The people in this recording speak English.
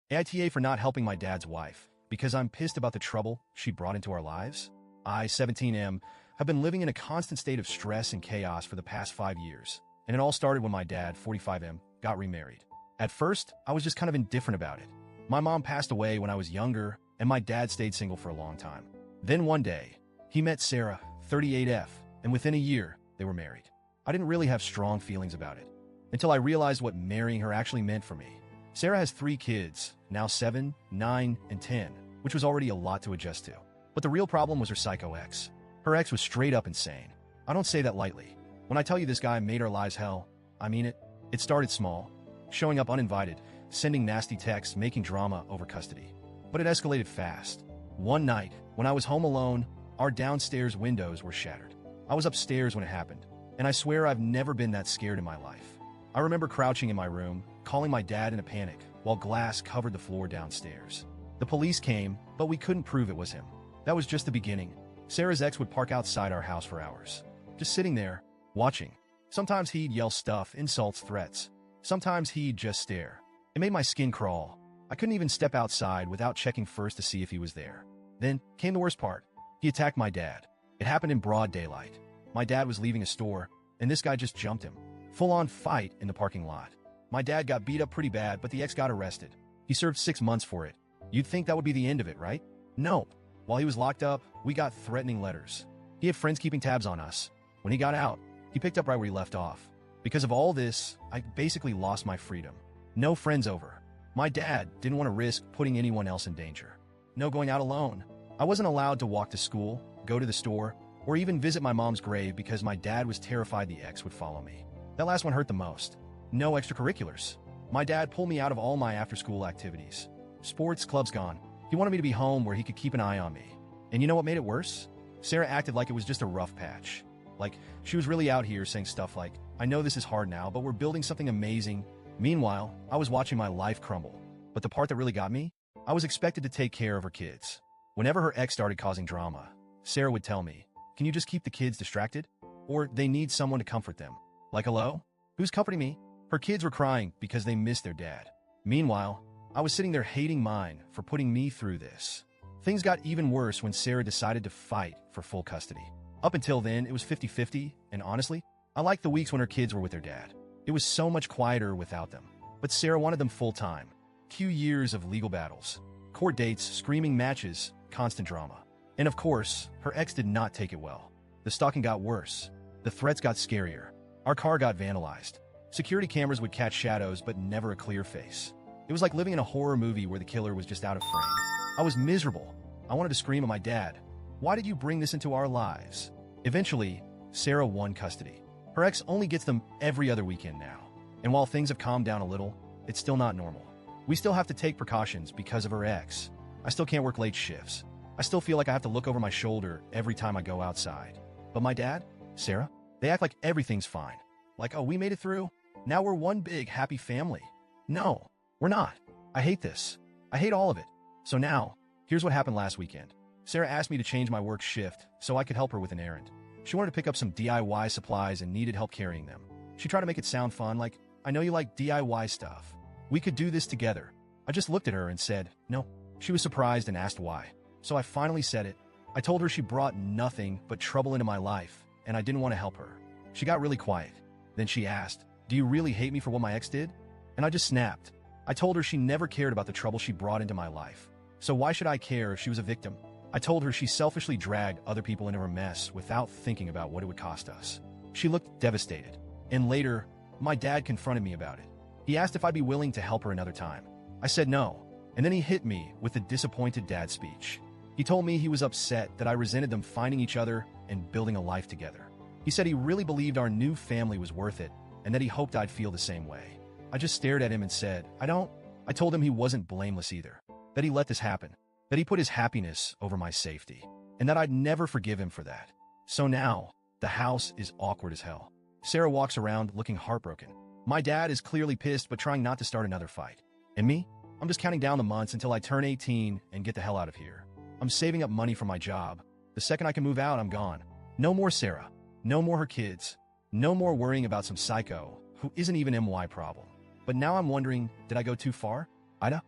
AITA for not helping my dad's wife, because I'm pissed about the trouble she brought into our lives. I, 17M, have been living in a constant state of stress and chaos for the past 5 years, and it all started when my dad, 45M, got remarried. At first, I was just kind of indifferent about it. My mom passed away when I was younger, and my dad stayed single for a long time. Then one day, he met Sarah, 38F, and within a year, they were married. I didn't really have strong feelings about it, until I realized what marrying her actually meant for me. Sarah has 3 kids, now 7, 9, and 10, which was already a lot to adjust to. But the real problem was her psycho ex. Her ex was straight up insane. I don't say that lightly. When I tell you this guy made our lives hell, I mean it. It started small, showing up uninvited, sending nasty texts, making drama over custody. But it escalated fast. One night, when I was home alone, our downstairs windows were shattered. I was upstairs when it happened, and I swear I've never been that scared in my life. I remember crouching in my room, calling my dad in a panic, while glass covered the floor downstairs. The police came, but we couldn't prove it was him. That was just the beginning. Sarah's ex would park outside our house for hours, just sitting there, watching. Sometimes he'd yell stuff, insults, threats. Sometimes he'd just stare. It made my skin crawl. I couldn't even step outside without checking first to see if he was there. Then came the worst part. He attacked my dad. It happened in broad daylight. My dad was leaving a store, and this guy just jumped him. Full-on fight in the parking lot. My dad got beat up pretty bad, but the ex got arrested. He served 6 months for it. You'd think that would be the end of it, right? No. While he was locked up, we got threatening letters. He had friends keeping tabs on us. When he got out, he picked up right where he left off. Because of all this, I basically lost my freedom. No friends over. My dad didn't want to risk putting anyone else in danger. No going out alone. I wasn't allowed to walk to school, go to the store, or even visit my mom's grave because my dad was terrified the ex would follow me. That last one hurt the most. No extracurriculars. My dad pulled me out of all my after-school activities. Sports, clubs gone. He wanted me to be home where he could keep an eye on me. And you know what made it worse? Sarah acted like it was just a rough patch. Like, she was really out here saying stuff like, I know this is hard now, but we're building something amazing. Meanwhile, I was watching my life crumble. But the part that really got me? I was expected to take care of her kids. Whenever her ex started causing drama, Sarah would tell me, can you just keep the kids distracted? Or they need someone to comfort them. Like, hello? Who's comforting me? Her kids were crying because they missed their dad. Meanwhile, I was sitting there hating mine for putting me through this. Things got even worse when Sarah decided to fight for full custody. Up until then, it was 50-50, and honestly, I liked the weeks when her kids were with their dad. It was so much quieter without them. But Sarah wanted them full-time. Few years of legal battles, court dates, screaming matches, constant drama. And of course, her ex did not take it well. The stalking got worse. The threats got scarier. Our car got vandalized. Security cameras would catch shadows, but never a clear face. It was like living in a horror movie where the killer was just out of frame. I was miserable. I wanted to scream at my dad. Why did you bring this into our lives? Eventually, Sarah won custody. Her ex only gets them every other weekend now. And while things have calmed down a little, it's still not normal. We still have to take precautions because of her ex. I still can't work late shifts. I still feel like I have to look over my shoulder every time I go outside. But my dad, Sarah, they act like everything's fine. Like, oh, we made it through. Now we're one big happy family. No, we're not. I hate this. I hate all of it. So now, here's what happened last weekend. Sarah asked me to change my work shift so I could help her with an errand. She wanted to pick up some DIY supplies and needed help carrying them. She tried to make it sound fun, like, I know you like DIY stuff. We could do this together. I just looked at her and said, no. She was surprised and asked why. So I finally said it. I told her she brought nothing but trouble into my life, and I didn't want to help her. She got really quiet. Then she asked, do you really hate me for what my ex did? And I just snapped. I told her she never cared about the trouble she brought into my life. So why should I care if she was a victim? I told her she selfishly dragged other people into her mess without thinking about what it would cost us. She looked devastated. And later, my dad confronted me about it. He asked if I'd be willing to help her another time. I said no, and then he hit me with the disappointed dad speech. He told me he was upset that I resented them finding each other and building a life together. He said he really believed our new family was worth it, and that he hoped I'd feel the same way. I just stared at him and said, I don't. I told him he wasn't blameless either, that he let this happen, that he put his happiness over my safety, and that I'd never forgive him for that. So now, the house is awkward as hell. Sarah walks around looking heartbroken. My dad is clearly pissed but trying not to start another fight. And me? I'm just counting down the months until I turn 18 and get the hell out of here. I'm saving up money for my job. The second I can move out, I'm gone. No more Sarah. No more her kids. No more worrying about some psycho who isn't even MY problem. But now I'm wondering, did I go too far? AITA?